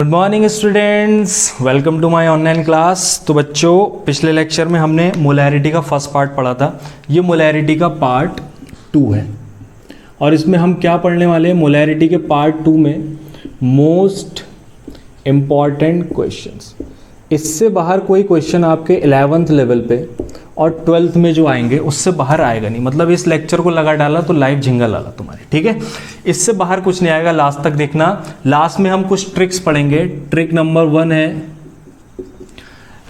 Good morning students, welcome to my online class. तो बच्चों, पिछले लेक्चर में हमने मोलैरिटी का फर्स्ट पार्ट पढ़ा था। ये मोलैरिटी का पार्ट 2 है और इसमें हम क्या पढ़ने वाले हैं? मोलैरिटी के पार्ट 2 में मोस्ट इम्पॉर्टेंट क्वेश्चंस। इससे बाहर कोई क्वेश्चन आपके 11th लेवल पे और 12th में जो आएंगे उससे बाहर आएगा नहीं। मतलब इस लेक्चर को लगा डाला तो लाइव झिंगा लाला तुम्हारी, ठीक है? इससे बाहर कुछ नहीं आएगा, लास्ट तक देखना। लास्ट में हम कुछ ट्रिक्स पढ़ेंगे। ट्रिक नंबर 1 है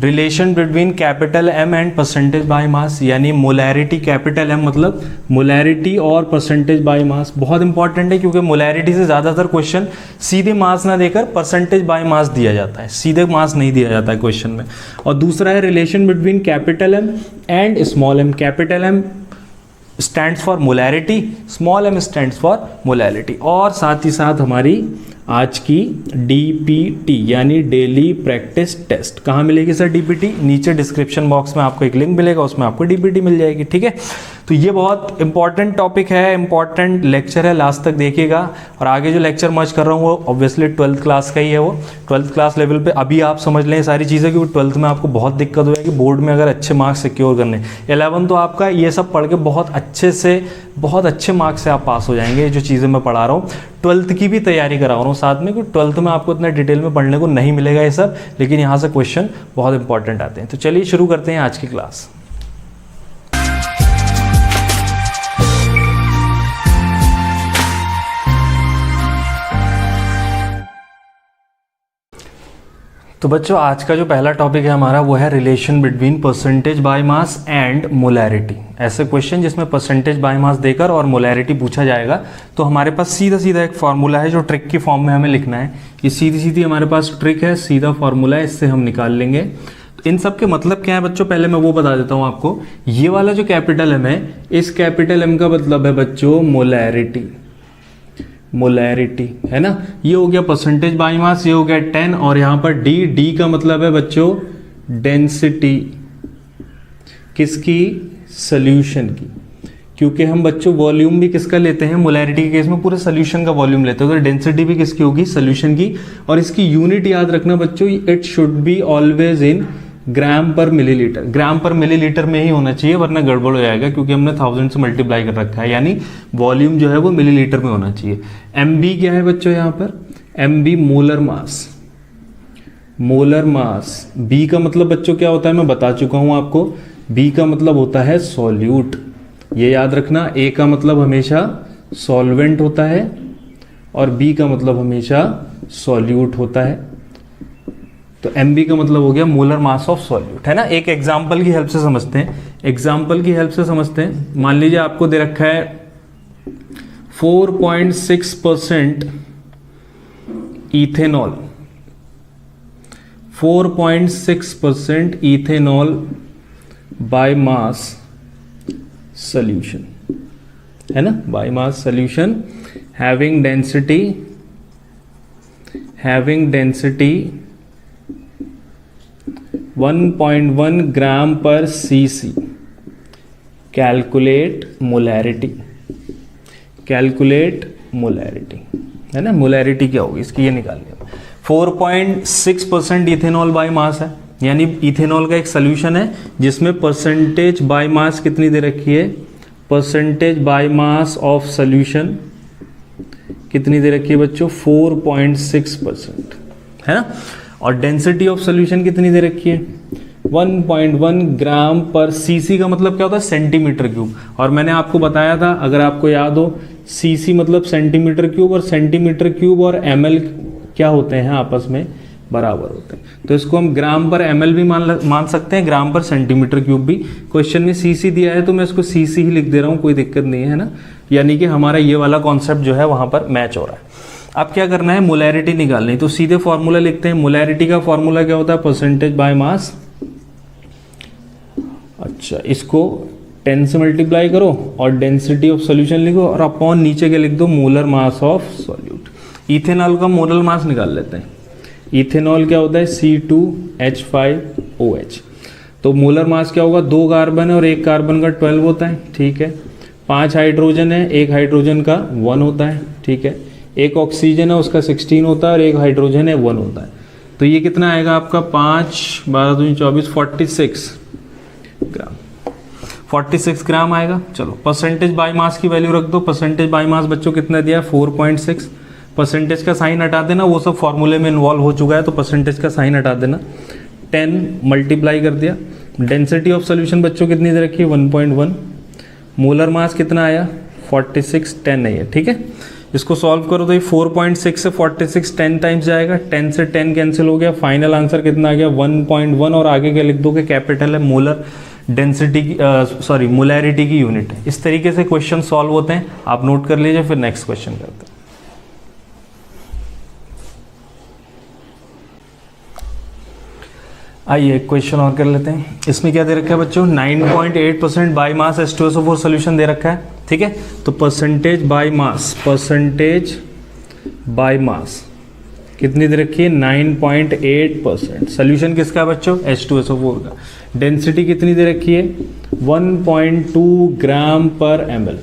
relation between capital M and percentage by mass, यानी मोलैरिटी कैपिटल एम मतलब मोलैरिटी और परसेंटेज बाय मास। बहुत इंपॉर्टेंट है क्योंकि मोलैरिटी से ज़्यादातर क्वेश्चन सीधे मास ना देकर परसेंटेज बाय मास दिया जाता है, सीधे मास नहीं दिया जाता है क्वेश्चन में। और दूसरा है relation between capital M and small M. Capital M stands for molarity, small M stands for molarity. और साथ ही साथ हमारी आज की DPT यानी डेली प्रैक्टिस टेस्ट। कहाँ मिलेगी सर DPT? नीचे डिस्क्रिप्शन बॉक्स में आपको एक लिंक मिलेगा, उसमें आपको DPT मिल जाएगी, ठीक है? तो ये बहुत इंपॉर्टेंट टॉपिक है, इंपॉर्टेंट लेक्चर है, लास्ट तक देखिएगा। और आगे जो लेक्चर मर्ज कर रहा हूँ वो ऑब्वियसली 12th क्लास का ही है। वो 12th क्लास लेवल पे अभी आप समझ लें सारी चीज़ें, क्योंकि 12th में आपको बहुत दिक्कत हो जाएगी बोर्ड में अगर अच्छे मार्क्स सिक्योर करने। 11 तो आपका ये सब पढ़ के बहुत अच्छे से, बहुत अच्छे मार्क्स से आप पास हो जाएंगे। जो चीज़ें मैं पढ़ा रहा हूँ 12th की भी तैयारी करा रहा हूँ साथ में, क्योंकि 12th में आपको इतना डिटेल में पढ़ने को नहीं मिलेगा ये सब, लेकिन यहाँ से क्वेश्चन बहुत इंपॉर्टेंट आते हैं। तो चलिए शुरू करते हैं आज की क्लास। तो बच्चों, आज का जो पहला टॉपिक है हमारा वो है relation between percentage by mass and molarity. ऐसे क्वेश्चन जिसमें परसेंटेज बाय मास देकर और मोलैरिटी पूछा जाएगा तो हमारे पास सीधा सीधा एक फार्मूला है जो ट्रिक की फॉर्म में हमें लिखना है। ये सीधी सीधी हमारे पास ट्रिक है, सीधा फार्मूला है, इससे हम निकाल लेंगे। तो इन सब के मतलब क्या है बच्चों, पहले मैं वो बता देता हूँ आपको। ये वाला जो कैपिटल एम है, इस कैपिटल एम का मतलब है बच्चों मोलैरिटी। मोलैरिटी है ना, ये हो गया परसेंटेज बाय मास, ये हो गया 10। और यहां पर डी का मतलब है बच्चों डेंसिटी, किसकी? सॉल्यूशन की। क्योंकि हम बच्चों वॉल्यूम भी किसका लेते हैं मोलैरिटी के केस में, पूरे सॉल्यूशन का वॉल्यूम लेते हैं, तो डेंसिटी भी किसकी होगी? सॉल्यूशन की। और इसकी यूनिट याद रखना बच्चों, it should be always in gram per milliliter. Gram per millilitre में ही होना चाहिए, वरना गड़बड़ हो जाएगा, क्योंकि हमने 1000 से मल्टीप्लाई कर रखा है, यानी वॉल्यूम जो है वो मिलीलीटर में होना चाहिए। MB क्या है बच्चों यहाँ पर? MB molar mass. Molar mass. B का मतलब बच्चों क्या होता है मैं बता चुका हूं आपको। B का मतलब होता है सॉल्यूट, ये याद रखना। A का मतलब हमेशा सॉल्वेंट होता है और B का मतलब हमेशा सॉल्यूट होता है। तो MB का मतलब हो गया मोलर मास ऑफ सॉल्यूट, है ना। एक एग्जांपल की हेल्प से समझते हैं। एग्जांपल की हेल्प से समझते हैं। मान लीजिए आपको दे रखा है 4.6% ethanol, 4.6% ethanol by mass solution, है ना, by mass solution having density 1.1 gram पर cc। Calculate molarity. Calculate molarity, है ना। मोलैरिटी क्या होगी इसकी, ये निकालनी है। 4.6% इथेनॉल बाय मास है, यानी इथेनॉल का एक सोल्यूशन है जिसमें परसेंटेज बाय मास कितनी दे रखी है? Percentage by mass of solution कितनी दे रखी है बच्चों? 4.6%, है ना। और डेंसिटी ऑफ सोल्यूशन कितनी दे रखी है? 1.1 ग्राम पर cc का मतलब क्या होता है? Centimetre cube. और मैंने आपको बताया था, अगर आपको याद हो, cc मतलब सेंटीमीटर क्यूब, और सेंटीमीटर क्यूब और ml क्या होते हैं? आपस में बराबर होते हैं। तो इसको हम ग्राम पर ml भी मान सकते हैं, ग्राम पर सेंटीमीटर क्यूब भी। क्वेश्चन में cc दिया है तो मैं इसको cc ही लिख दे रहा हूँ, कोई दिक्कत नहीं है ना। यानी कि हमारा ये वाला कॉन्सेप्ट जो है वहां पर मैच हो रहा है। अब क्या करना है? मोलैरिटी निकालनी। तो सीधे फॉर्मूला लिखते हैं। मोलैरिटी का फॉर्मूला क्या होता है? परसेंटेज बाय मास। अच्छा, इसको 10 से मल्टीप्लाई करो और डेंसिटी ऑफ सॉल्यूशन लिखो, और अपॉन नीचे के लिख दो molar mass of solute. Ethanol का मोलर मास निकाल लेते हैं। इथेनॉल क्या होता है? C2H5OH। तो मोलर मास क्या होगा? 2 कार्बन है और 1 कार्बन का 12 होता है, ठीक है। 5 हाइड्रोजन है, 1 हाइड्रोजन का 1 होता है, ठीक है। एक ऑक्सीजन है उसका 16 होता है और एक हाइड्रोजन है 1 होता है। तो ये कितना आएगा आपका 5 12 दूनी 24 46 ग्राम, 46 ग्राम आएगा। चलो परसेंटेज बाय मास की वैल्यू रख दो। परसेंटेज बाय मास बच्चों कितना दिया है 4.6। परसेंटेज का साइन हटा देना, वो सब फॉर्मूले में इन्वॉल्व हो चुका है, तो परसेंटेज का साइन हटा देना। 10 मल्टीप्लाई कर दिया। डेंसिटी ऑफ सोल्यूशन बच्चों कितनी दे रखी है 1.1। मोलर मास कितना आया 46, 10 है ये, ठीक है। इसको सॉल्व करो तो ये 4.6 से 46 10 टाइम्स जाएगा, 10 से 10 कैंसिल हो गया, फाइनल आंसर कितना आ गया 1.1। और आगे क्या लिख दोगे, कैपिटल है मोलर डेंसिटी की सॉरी मोलैरिटी की यूनिट है। इस तरीके से क्वेश्चन सॉल्व होते हैं, आप नोट कर लीजिए, फिर नेक्स्ट क्वेश्चन करते हैं। आइए एक क्वेश्चन और कर लेते हैं। इसमें क्या दे रखा है बच्चों 9.8% बाय मास H2SO4 सोल्यूशन दे रखा है, ठीक है। तो परसेंटेज बाय मास कितनी दे रखी है 9.8%। सोल्यूशन किसका है बच्चों H2SO4 का। डेंसिटी कितनी दे रखी है 1.2 ग्राम पर ml।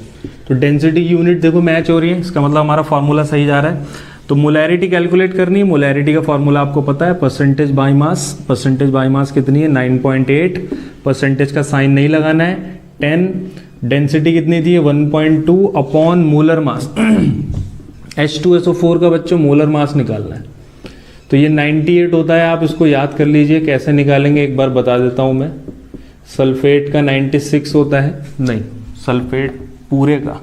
तो डेंसिटी की यूनिट देखो मैच हो रही है, इसका मतलब हमारा फॉर्मूला सही जा रहा है। तो मोलैरिटी कैलकुलेट करनी है, मोलैरिटी का फॉर्मूला आपको पता है परसेंटेज बाय मास कितनी है 9.8, परसेंटेज का साइन नहीं लगाना है 10, डेंसिटी कितनी दी है 1.2 अपॉन मोलर मास H2SO4 का बच्चों मोलर मास निकालना है। तो ये 98 होता है, आप इसको याद कर लीजिए कैसे निकालेंगे एक बार बता देता हूँ मैं। सल्फेट का 96 होता है, नहीं सल्फेट पूरे का,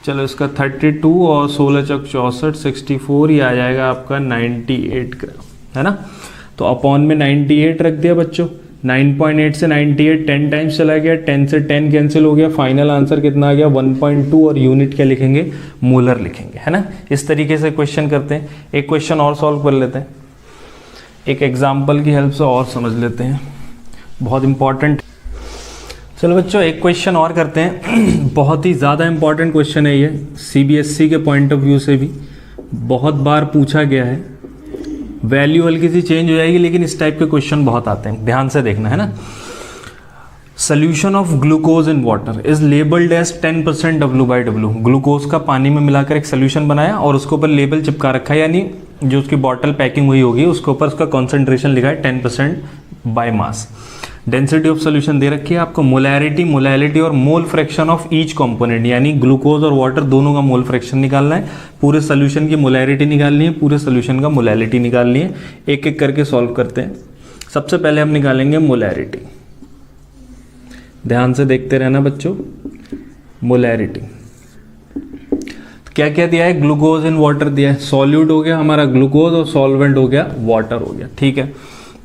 चलो इसका 32 और 16 चौक 64 64, ये आ जाएगा आपका 98 ग्राम, है ना। तो अपॉन में 98 रख दिया बच्चों, 9.8 से 98 10 टाइम्स चला गया, 10 से 10 कैंसिल हो गया, फाइनल आंसर कितना आ गया 1.2 और यूनिट क्या लिखेंगे मोलर लिखेंगे, है ना। इस तरीके से क्वेश्चन करते हैं। एक क्वेश्चन और सॉल्व कर लेते हैं, एक एग्जाम्पल की हेल्प से और समझ लेते हैं, बहुत इंपॉर्टेंट। चलो बच्चों एक क्वेश्चन और करते हैं बहुत ही ज़्यादा इंपॉर्टेंट क्वेश्चन है ये, CBSE के पॉइंट ऑफ व्यू से भी बहुत बार पूछा गया है। वैल्यू हल्की सी चेंज हो जाएगी लेकिन इस टाइप के क्वेश्चन बहुत आते हैं, ध्यान से देखना, है ना। Solution of glucose in water is labelled as 10% W/W। Glucose का पानी में मिलाकर एक सोल्यूशन बनाया और उसके ऊपर लेबल चिपका रखा है, यानी जो उसकी बॉटल पैकिंग हुई होगी उसके ऊपर उसका कॉन्सेंट्रेशन लिखा है 10% by mass. Density of solution दे रखी है आपको, मोलैरिटी, मोलैलिटी और mole fraction of each component, यानी ग्लूकोज और वाटर दोनों का मोल फ्रैक्शन निकालना है, पूरे सोल्यूशन की मोलैरिटी निकालनी है, पूरे सोल्यूशन का मोलैलिटी निकालनी है। एक एक करके सॉल्व करते हैं। सबसे पहले हम निकालेंगे मोलैरिटी, ध्यान से देखते रहना बच्चों। मोलैरिटी क्या क्या दिया है, ग्लूकोज इन वाटर दिया है, सॉल्यूट हो गया हमारा ग्लूकोज और सॉल्वेंट हो गया वाटर हो गया, ठीक है।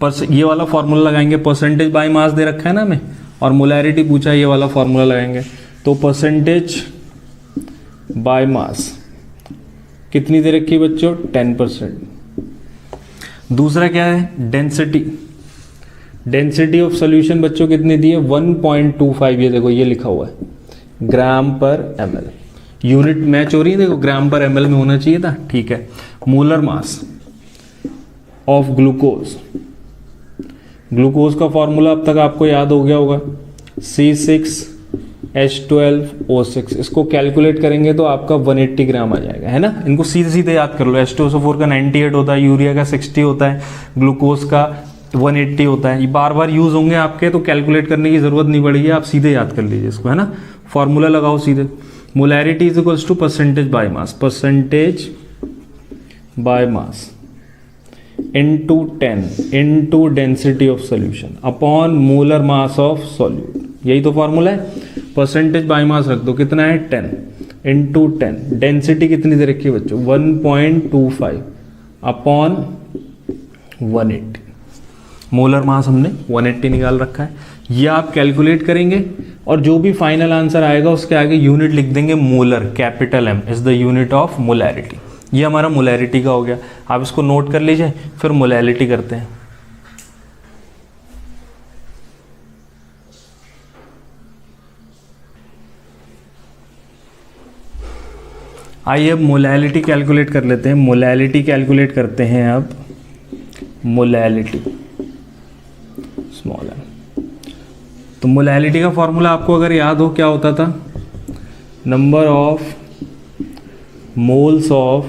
ये वाला फॉर्मूला लगाएंगे, परसेंटेज बाय मास दे रखा है ना हमें और मोलैरिटी पूछा है, ये वाला फॉर्मूला लगाएंगे। तो परसेंटेज बाय मास कितनी दे रखी है बच्चों 10%। दूसरा क्या है डेंसिटी, डेंसिटी ऑफ सोल्यूशन बच्चों कितनी दी है 1.25, ये देखो ये लिखा हुआ है ग्राम पर ml, यूनिट मैच हो रही है देखो, ग्राम पर ml में होना चाहिए था, ठीक है। Molar mass of glucose, glucose का फॉर्मूला अब तक आपको याद हो गया होगा C6H12O6, इसको कैलकुलेट करेंगे तो आपका 180 ग्राम आ जाएगा, है ना। इनको सीधे सीधे याद कर लो, H2SO4 का 98 होता है, यूरिया का 60 होता है, ग्लूकोज का 180 होता है। ये बार बार यूज होंगे आपके, तो कैलकुलेट करने की जरूरत नहीं पड़ेगी, आप सीधे याद कर लीजिए इसको, है ना। फॉर्मूला लगाओ सीधे, molarity is equals to percentage by mass, percentage by mass into 10 into density of solution upon molar mass of solute, यही तो फॉर्मूला है। परसेंटेज बाय मास रख दो, कितना है 10 into 10, डेंसिटी कितनी दे रखी है बच्चों 1.25 अपॉन 180, मोलर मास हमने 180 निकाल रखा है। ये आप कैलकुलेट करेंगे और जो भी फाइनल आंसर आएगा उसके आगे यूनिट लिख देंगे molar, capital M is the unit of molarity. ये हमारा मोलैरिटी का हो गया, आप इसको नोट कर लीजिए, फिर मोलैलिटी करते हैं। आइए अब मोलैलिटी कैलकुलेट कर लेते हैं। मोलैलिटी कैलकुलेट करते हैं अब, मोलैलिटी स्मॉल m। तो मोलैलिटी का फॉर्मूला आपको अगर याद हो क्या होता था, number of moles of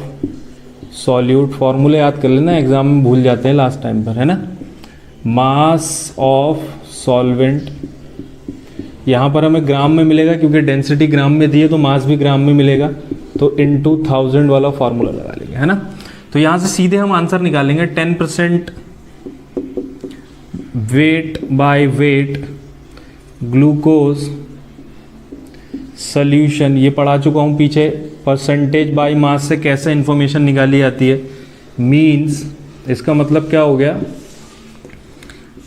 solute, फॉर्मूले याद कर लेना, एग्जाम में भूल जाते हैं लास्ट टाइम पर, है ना। मास ऑफ सॉल्वेंट, यहाँ पर हमें ग्राम में मिलेगा क्योंकि डेंसिटी ग्राम में दी है तो मास भी ग्राम में मिलेगा, तो इनटू 1000 वाला फॉर्मूला लगा लेंगे, है ना। तो यहाँ से सीधे हम आंसर निकालेंगे 10% weight by weight glucose solution, ये पढ़ा चुका हूँ पीछे। परसेंटेज बाय मास से कैसे इंफॉर्मेशन निकाली जाती है, मीन्स इसका मतलब क्या हो गया,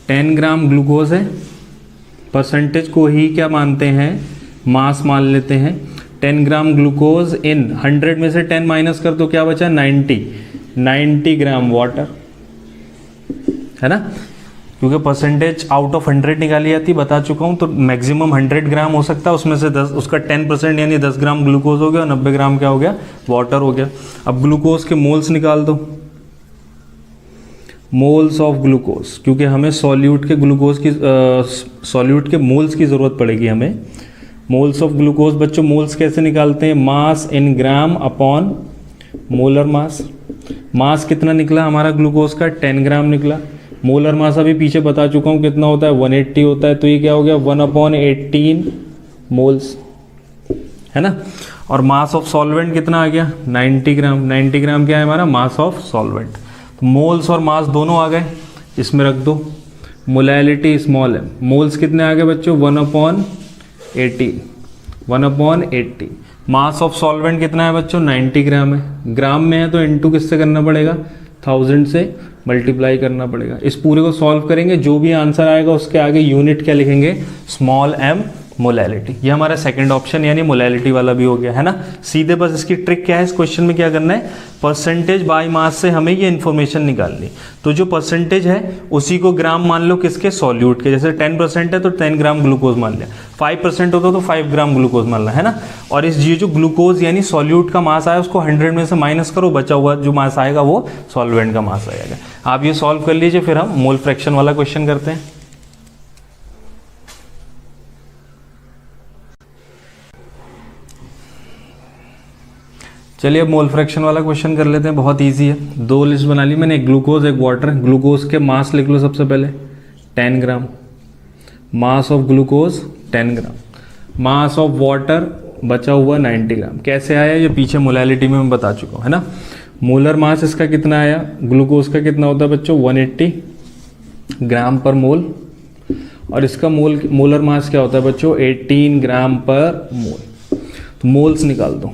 10 ग्राम ग्लूकोज है, परसेंटेज को ही क्या मानते हैं, मास मान लेते हैं। 10 ग्राम ग्लूकोज इन 100 में से 10 माइनस कर तो क्या बचा, 90 ग्राम वाटर, है ना, क्योंकि परसेंटेज आउट ऑफ 100 निकाली जाती है, बता चुका हूँ। तो मैक्सिमम 100 ग्राम हो सकता है, उसमें से 10, उसका 10% यानी 10 ग्राम ग्लूकोज हो गया और 90 ग्राम क्या हो गया, वाटर हो गया। अब ग्लूकोज के मोल्स निकाल दो, मोल्स ऑफ ग्लूकोज, क्योंकि हमें सॉल्यूट के ग्लूकोज की सॉल्यूट के मोल्स की ज़रूरत पड़ेगी हमें। मोल्स ऑफ ग्लूकोज बच्चों, मोल्स कैसे निकालते हैं, मास इन ग्राम अपॉन मोलर मास। मास कितना निकला हमारा ग्लूकोज का, 10 ग्राम निकला। मोलर मास अभी पीछे बता चुका हूँ कितना होता है, 180 होता है, तो ये क्या हो गया, 1/18 मोल्स, है ना। और मास ऑफ सॉल्वेंट कितना आ गया, 90 ग्राम। 90 ग्राम क्या है हमारा, मास ऑफ सॉल्वेंट। तो मोल्स और मास दोनों आ गए, इसमें रख दो। मोलैलिटी स्मॉल है, मोल्स कितने आ गए बच्चों, 1/80। मास ऑफ सॉल्वेंट कितना है बच्चों, 90 ग्राम है। ग्राम में है तो इनटू किससे करना पड़ेगा, 1000 से मल्टीप्लाई करना पड़ेगा। इस पूरे को सॉल्व करेंगे, जो भी आंसर आएगा उसके आगे यूनिट क्या लिखेंगे, स्मॉल m मोलैलिटी। ये हमारा सेकंड ऑप्शन यानी मोलैलिटी वाला भी हो गया, है ना। सीधे बस इसकी ट्रिक क्या है, इस क्वेश्चन में क्या करना है, परसेंटेज बाय मास से हमें ये इन्फॉर्मेशन निकालनी। तो जो परसेंटेज है उसी को ग्राम मान लो, किसके, सॉल्यूट के। जैसे 10% है तो 10 ग्राम ग्लूकोज मान लिया, 5% होता तो 5 ग्राम ग्लूकोज मान ला, है ना। और इस ये जो ग्लूकोज यानी सॉल्यूट का मास आया उसको 100 में से माइनस करो, बचा हुआ जो मास आएगा वो सॉल्वेंट का मास आएगा। आप ये सॉल्व कर लीजिए, फिर हम मोल फ्रैक्शन वाला क्वेश्चन करते हैं। चलिए अब मोल फ्रैक्शन वाला क्वेश्चन कर लेते हैं, बहुत इजी है। दो लिस्ट बना ली मैंने, एक ग्लूकोज एक वाटर। ग्लूकोज के मास लिख लो सबसे पहले, 10 gram. Mass of glucose 10 gram, mass of water बचा हुआ 90 ग्राम। कैसे आया ये पीछे मोलैलिटी में मैं बता चुका हूँ, है ना। मोलर मास इसका कितना आया, ग्लूकोज का कितना होता है बच्चों, 180 ग्राम पर मोल। और इसका मोलर मास क्या होता है बच्चों, 18 ग्राम पर मोल। तो मोल्स निकाल दो,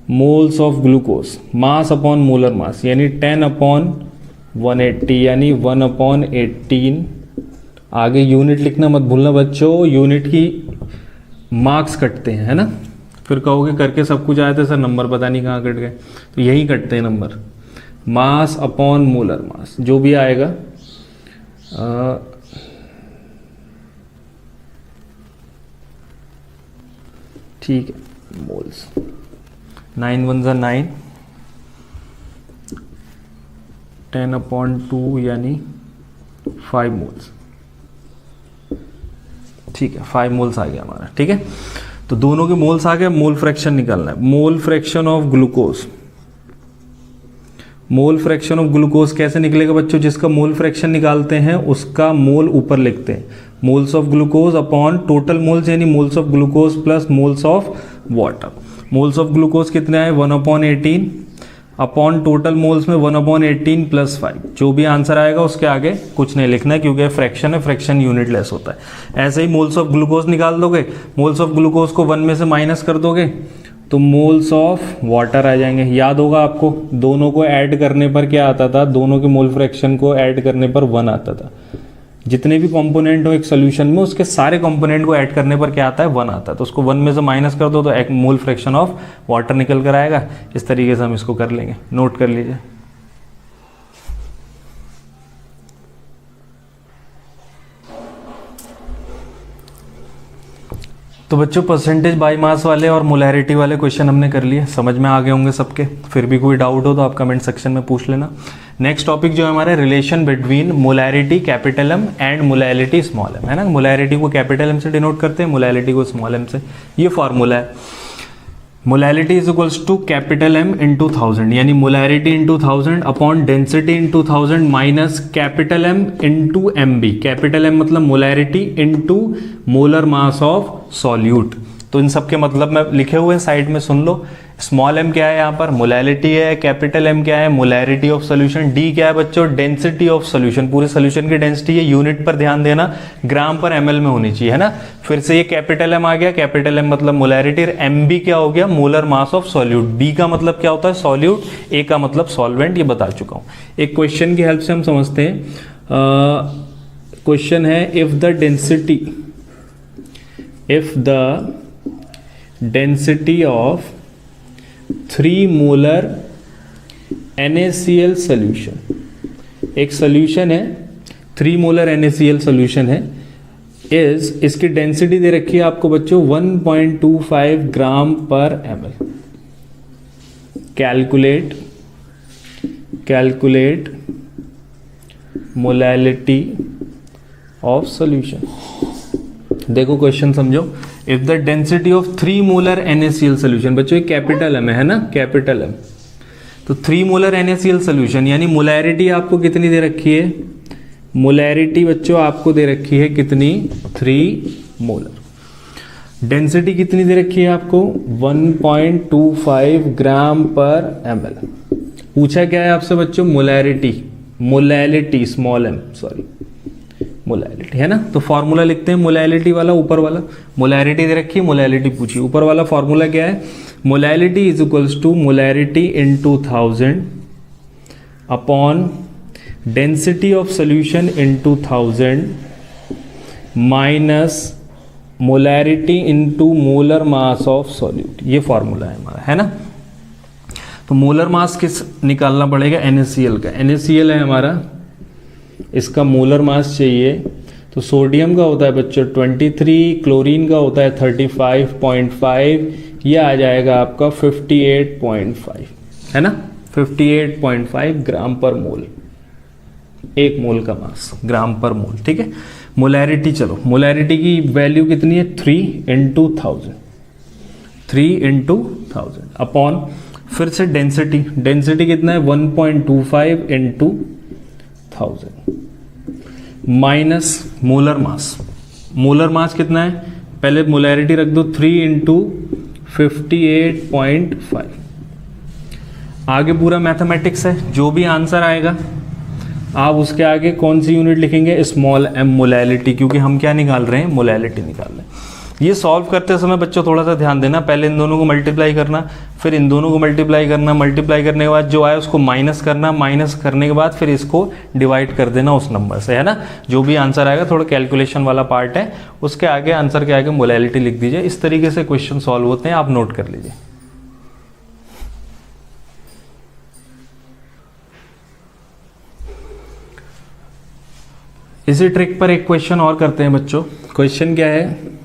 moles of glucose, mass upon molar मास यानी 10/180 यानी 1/18। आगे यूनिट लिखना मत भूलना बच्चों, यूनिट की मार्क्स कटते हैं, है ना। फिर कहोगे करके सब कुछ आया था सर, नंबर पता नहीं कहाँ कट गए, तो यही कटते हैं नंबर। मास अपॉन मोलर मास जो भी आएगा, ठीक है, मोल्स 9 1 9, 10/2 यानी 5 मोल्स, ठीक है, 5 मोल्स आ गया हमारा, ठीक है। तो दोनों के मोल्स आ गए, मोल फ्रैक्शन निकालना है। मोल fraction of glucose, mole fraction of glucose कैसे निकलेगा बच्चों, जिसका मोल फ्रैक्शन निकालते हैं उसका मोल ऊपर लिखते हैं, moles of glucose upon total moles यानी moles of glucose plus moles of water. Moles of glucose कितने आए, 1/18 अपॉन टोटल मोल्स में 1/18 + 5। जो भी आंसर आएगा उसके आगे कुछ नहीं लिखना है क्योंकि फ्रैक्शन है, फ्रैक्शन यूनिट लेस होता है। ऐसे ही मोल्स ऑफ ग्लूकोज निकाल दोगे, मोल्स ऑफ ग्लूकोज को 1 में से माइनस कर दोगे तो मोल्स ऑफ वाटर आ जाएंगे। याद होगा आपको, दोनों को ऐड करने पर क्या आता था, दोनों के मोल फ्रैक्शन को ऐड करने पर 1 आता था। जितने भी कंपोनेंट हो एक सोल्यूशन में, उसके सारे कंपोनेंट को ऐड करने पर क्या आता है, 1 आता है। तो उसको 1 में से माइनस कर दो तो एक मोल फ्रैक्शन ऑफ वाटर निकल कर आएगा। इस तरीके से हम इसको कर लेंगे, नोट कर लीजिए। तो बच्चों परसेंटेज बाय मास वाले और मोलैरिटी वाले क्वेश्चन हमने कर लिए, समझ में आ गए होंगे सबके। फिर भी कोई डाउट हो तो आप कमेंट सेक्शन में पूछ लेना। नेक्स्ट टॉपिक जो है हमारा, relation between molarity capital M and molarity small M, है ना। मोलैरिटी को कैपिटल एम से डिनोट करते हैं, मोलैरिटी को स्मॉल एम से। ये फॉर्मूला है, molarity is equals to capital M into 1000, यानी molarity into 1000 upon density into 1000 minus capital M into MB। Capital M मतलब molarity into molar mass of solute. तो इन सब के मतलब में लिखे हुए साइड में सुन लो। स्मॉल m क्या है यहाँ पर, मोलैरिटी है। कैपिटल M क्या है, मोलैरिटी ऑफ सोल्यूशन। D क्या है बच्चों, डेंसिटी ऑफ सोल्यूशन। पूरे सोल्यूशन की डेंसिटी है, यूनिट पर ध्यान देना, ग्राम पर ml में होनी चाहिए, है ना। फिर से ये कैपिटल M आ गया, कैपिटल M मतलब मोलैरिटी। MB क्या हो गया, molar mass of solute. B का मतलब क्या होता है, सॉल्यूट। A का मतलब सॉल्वेंट, ये बता चुका हूँ। एक क्वेश्चन की हेल्प से हम समझते हैं। क्वेश्चन है if the density of 3 molar NaCl solution, एक सोल्यूशन है 3 मोलर NaCl सोल्यूशन है, इसकी डेंसिटी दे रखी है आपको बच्चों 1.25 ग्राम पर ml। Calculate molality of solution. देखो क्वेश्चन समझो। If the density of 3 molar NaCl solution, बच्चों कैपिटल M है ना, कैपिटल M। तो 3 मोलर NaCl सोल्यूशन यानी मोलैरिटी आपको कितनी दे रखी है, मोलैरिटी बच्चों आपको दे रखी है कितनी, 3 मोलर। डेंसिटी कितनी दे रखी है आपको, 1.25 ग्राम पर ml। पूछा क्या है आपसे बच्चों, molality small m, sorry molality, है ना। तो फॉर्मूला लिखते हैं मोलैलिटी वाला, ऊपर वाला मोलैरिटी दे रखी है, मोलैलिटी पूछी। ऊपर वाला फॉर्मूला क्या है, molality is equals to molarity into 1000 upon density of solution into 1000 minus molarity into molar mass of solute. ये फॉर्मूला है हमारा, है ना। तो मोलर मास किस निकालना पड़ेगा, NaCl का। NaCl है हमारा, इसका मोलर मास चाहिए। तो सोडियम का होता है बच्चों 23, क्लोरीन का होता है 35.5, ये आ जाएगा आपका 58.5, है ना। 58.5 ग्राम पर मोल, 1 मोल का मास ग्राम पर मोल, ठीक है। मोलैरिटी, चलो मोलैरिटी की वैल्यू कितनी है, 3 इंटू 1000 अपॉन, फिर से डेंसिटी कितना है 1.25 इंटू 1000 माइनस मोलर मास कितना है, पहले मोलैरिटी रख दो 3 इंटू 58.5। आगे पूरा मैथमेटिक्स है, जो भी आंसर आएगा आप उसके आगे कौन सी यूनिट लिखेंगे, स्मॉल m मोलैलिटी, क्योंकि हम क्या निकाल रहे हैं, मोलैलिटी निकाल रहे हैं। ये सॉल्व करते समय बच्चों थोड़ा सा ध्यान देना, पहले इन दोनों को मल्टीप्लाई करना, फिर इन दोनों को मल्टीप्लाई करना, मल्टीप्लाई करने के बाद जो आए उसको माइनस करना, माइनस करने के बाद फिर इसको डिवाइड कर देना उस नंबर से, है ना। जो भी आंसर आएगा थोड़ा कैलकुलेशन वाला पार्ट है, उसके आगे आंसर के आगे मोलैलिटी लिख दीजिए। इस तरीके से क्वेश्चन सॉल्व होते हैं, आप नोट कर लीजिए। इसी ट्रिक पर एक क्वेश्चन और करते हैं बच्चों। क्वेश्चन क्या है,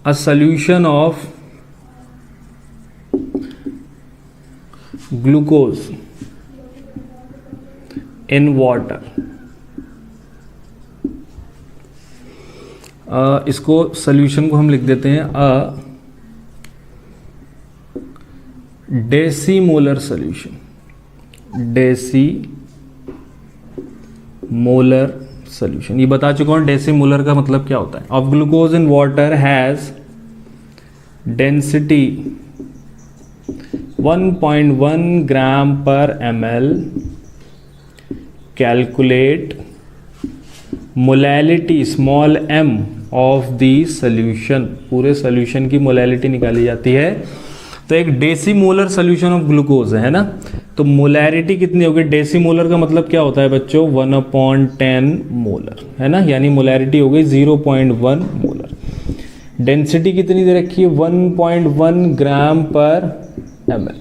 a solution of glucose in water, इसको सॉल्यूशन को हम लिख देते हैं अ डेसीमोलर सॉल्यूशन, डेसीमोलर सोल्यूशन। ये बता चुका हूँ डेसीमोलर का मतलब क्या होता है। Of glucose in water has density 1.1 gram पर ml। Calculate molality small m of the solution. पूरे सोल्यूशन की मोलैलिटी निकाली जाती है। तो एक डेसीमोलर सोल्यूशन ऑफ ग्लूकोज है ना, तो मोलैरिटी कितनी होगी, डेसीमोलर का मतलब क्या होता है बच्चों, 1/10 मोलर, है ना, यानी मोलैरिटी हो गई 0.1 मोलर। डेंसिटी कितनी दे रखी है, 1.1 ग्राम पर ml।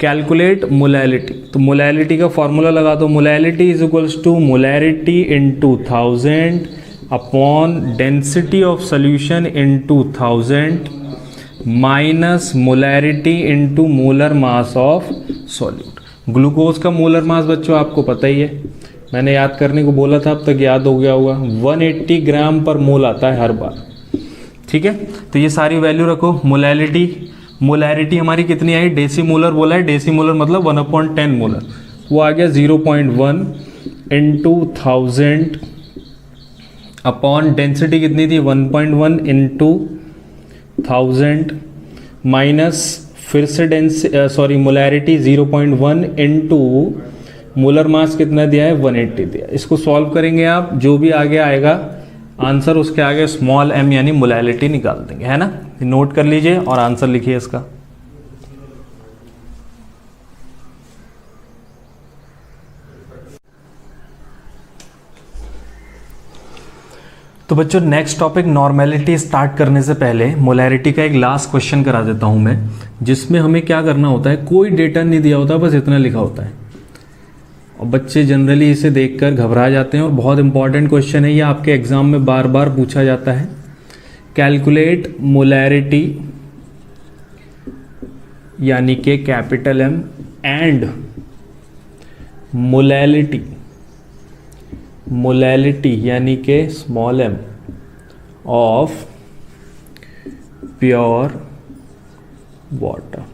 कैलकुलेट मोलैलिटी, तो मोलैलिटी का फॉर्मूला लगा दो, molality is equals to molarity into 1000 upon density of solution into 1000 minus molarity into molar mass of solute. Glucose का मोलर मास बच्चों आपको पता ही है, मैंने याद करने को बोला था, अब तक याद हो गया होगा। 180 ग्राम पर मोल आता है हर बार। ठीक है, तो ये सारी वैल्यू रखो। मोलैरिटी हमारी कितनी आई, डेसीमोलर बोला है, डेसीमोलर मतलब 1/10 मोलर, वो आ गया 0.1 इंटू 1000 अपॉन डेंसिटी कितनी थी 1.1 इंटू 1000 माइनस फिर से मोलैरिटी 0.1 इंटू मोलर मास कितना दिया है 180 दिया। इसको सॉल्व करेंगे आप, जो भी आगे आएगा आंसर उसके आगे स्मॉल m यानी मोलैरिटी निकाल देंगे, है ना। नोट कर लीजिए और आंसर लिखिए इसका। तो बच्चों नेक्स्ट टॉपिक नॉर्मेलिटी स्टार्ट करने से पहले मोलैरिटी का एक लास्ट क्वेश्चन करा देता हूं मैं, जिसमें हमें क्या करना होता है, कोई डेटा नहीं दिया होता, बस इतना लिखा होता है और बच्चे जनरली इसे देखकर घबरा जाते हैं। और बहुत इंपॉर्टेंट क्वेश्चन है ये, आपके एग्जाम में बार बार पूछा जाता है। कैलकुलेट मोलैरिटी यानी कि कैपिटल M एंड मोलैलिटी यानी कि small m of pure water.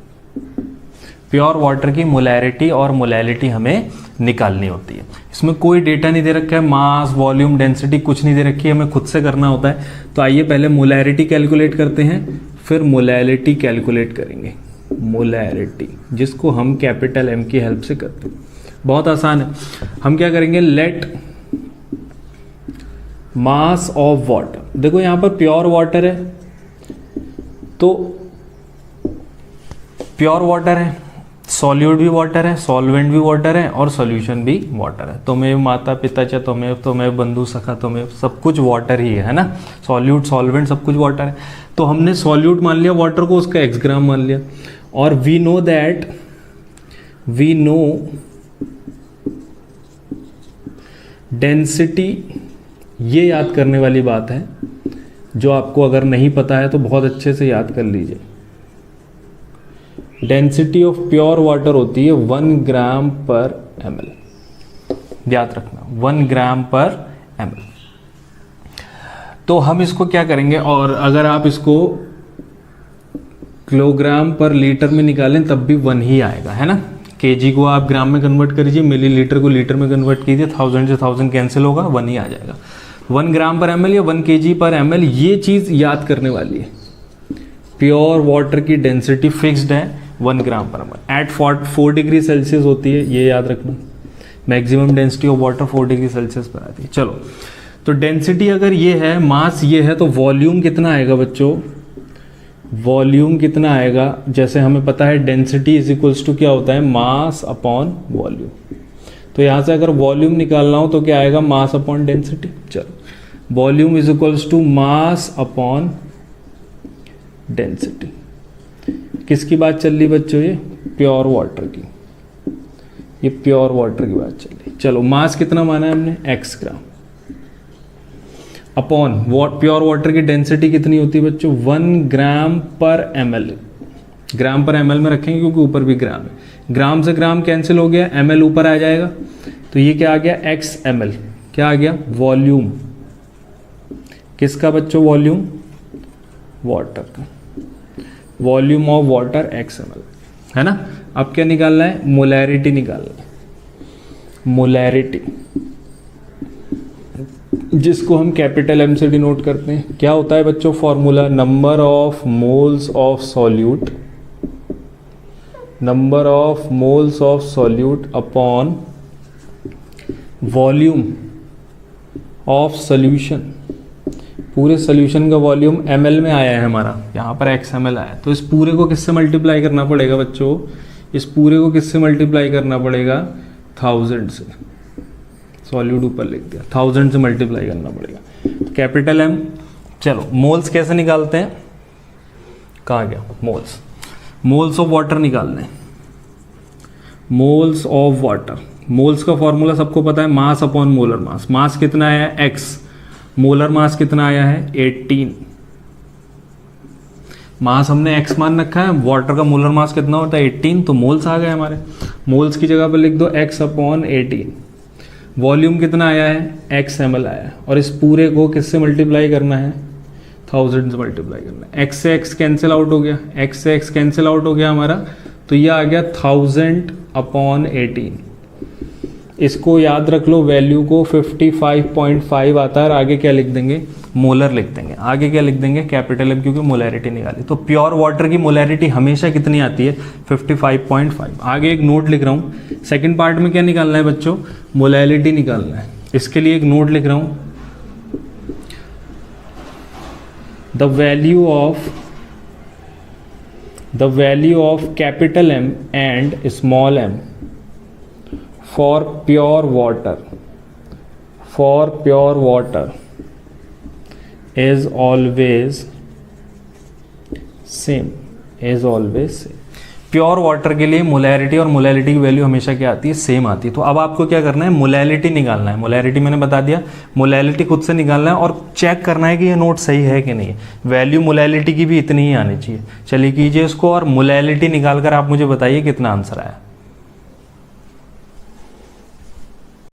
Pure water की मोलैरिटी और मोलैलिटी हमें निकालनी होती है। इसमें कोई डेटा नहीं दे रखा है, मास वॉल्यूम डेंसिटी कुछ नहीं दे रखी है, हमें खुद से करना होता है। तो आइए पहले मोलैरिटी कैलकुलेट करते हैं, फिर मोलैलिटी कैलकुलेट करेंगे। मोलैरिटी जिसको हम कैपिटल M की हेल्प से करते हैं, बहुत आसान है। हम क्या करेंगे, लेट मास ऑफ वाटर, देखो यहां पर प्योर वाटर है, तो प्योर वाटर है, सॉल्यूट भी वाटर है, सॉल्वेंट भी वाटर है और सॉल्यूशन भी वाटर है। तुम्हें माता पिता च तुम्हें बंधु सखा तुम्हें, सब कुछ वाटर ही है ना। सॉल्यूट सॉल्वेंट सब कुछ वाटर है। तो हमने सॉल्यूट मान लिया वाटर को, उसका x ग्राम मान लिया। और वी नो डेंसिटी, ये याद करने वाली बात है, जो आपको अगर नहीं पता है तो बहुत अच्छे से याद कर लीजिए। डेंसिटी ऑफ प्योर वाटर होती है 1 ग्राम पर ml, याद रखना 1 ग्राम पर ml। तो हम इसको क्या करेंगे, और अगर आप इसको किलोग्राम पर लीटर में निकालें तब भी 1 ही आएगा, है ना। केजी को आप ग्राम में कन्वर्ट करिए, मिलीलीटर को लीटर में कन्वर्ट कीजिए, 1000 से 1000 कैंसिल होगा, 1 ही आ जाएगा। 1 ग्राम पर ml या 1 kg पर ml, ये चीज़ याद करने वाली है। प्योर वाटर की डेंसिटी फिक्स्ड है 1 ग्राम पर ml एट 4 डिग्री सेल्सियस होती है, ये याद रखना। Maximum density of water 4 degree Celsius पर आती है। चलो, तो डेंसिटी अगर ये है, मास ये है, तो वॉल्यूम कितना आएगा बच्चों, वॉल्यूम कितना आएगा, जैसे हमें पता है डेंसिटी इज इक्वल्स टू क्या होता है, मास अपॉन वॉल्यूम। तो यहाँ से अगर वॉल्यूम निकालना हो तो क्या आएगा, मास अपॉन डेंसिटी। चलो, volume is equals to mass upon density. किसकी बात चल रही बच्चों, ये प्योर वाटर की, ये प्योर वाटर की बात चल रही। चलो, मास कितना माना है हमने, x ग्राम, अपॉन प्योर वाटर की डेंसिटी कितनी होती है बच्चों, 1 ग्राम पर ml। ग्राम पर ml में रखेंगे क्योंकि ऊपर भी ग्राम है, ग्राम से ग्राम कैंसिल हो गया, ml ऊपर आ जाएगा, तो ये क्या आ गया, x ml। क्या आ गया, वॉल्यूम किसका बच्चों, वॉल्यूम वाटर का, volume of water x ml, है ना। अब क्या निकालना है, मोलैरिटी निकालना है। मोलैरिटी जिसको हम कैपिटल M से डिनोट करते हैं, क्या होता है बच्चों, formula number of moles of solute, number of moles of solute upon volume of solution. पूरे सॉल्यूशन का वॉल्यूम ml में आया है हमारा, यहाँ पर x ml आया है, तो इस पूरे को किससे मल्टीप्लाई करना पड़ेगा बच्चों, इस पूरे को किससे मल्टीप्लाई करना पड़ेगा, 1000 से। सॉल्यूट ऊपर लिख दिया, 1000 से मल्टीप्लाई करना पड़ेगा, कैपिटल M। चलो, मोल्स कैसे निकालते हैं, कहाँ गया मोल्स, मोल्स ऑफ वाटर निकालने हैं। मोल्स ऑफ वाटर, मोल्स का फॉर्मूला सबको पता है, मास अपॉन मोलर मास। मास कितना आया है, x, मोलर मास कितना आया है, 18। मास हमने x मान रखा है, वाटर का मोलर मास कितना होता है, 18, तो मोल्स आ गए हमारे। मोल्स की जगह पर लिख दो x अपॉन 18। वॉल्यूम कितना आया है, x ml आया है, और इस पूरे को किससे मल्टीप्लाई करना है, 1000 से मल्टीप्लाई करना है। x से x कैंसिल आउट हो गया, x से x कैंसिल आउट हो गया हमारा, तो ये आ गया 1000/18। इसको याद रख लो, वैल्यू को 55.5 आता है और आगे क्या लिख देंगे, मोलर लिख देंगे। आगे क्या लिख देंगे, कैपिटल M, क्योंकि मोलैरिटी निकाली। तो प्योर वाटर की मोलैरिटी हमेशा कितनी आती है, 55.5। आगे एक नोट लिख रहा हूँ, सेकंड पार्ट में क्या निकालना है बच्चों, मोलैरिटी निकालना है। इसके लिए एक नोट लिख रहा हूँ, the value of capital M and small m for pure water is always same। Pure water के लिए मोलैरिटी और मोलैरिटी की वैल्यू हमेशा क्या आती है, सेम आती है। तो अब आपको क्या करना है, मोलैरिटी निकालना है। मोलैरिटी मैंने बता दिया, मोलैरिटी खुद से निकालना है और चेक करना है कि ये नोट सही है कि नहीं। वैल्यू मोलैरिटी की भी इतनी ही आनी चाहिए। चलिए कीजिए इसको और मोलैरिटी निकाल कर आप मुझे बताइए कितना आंसर आया।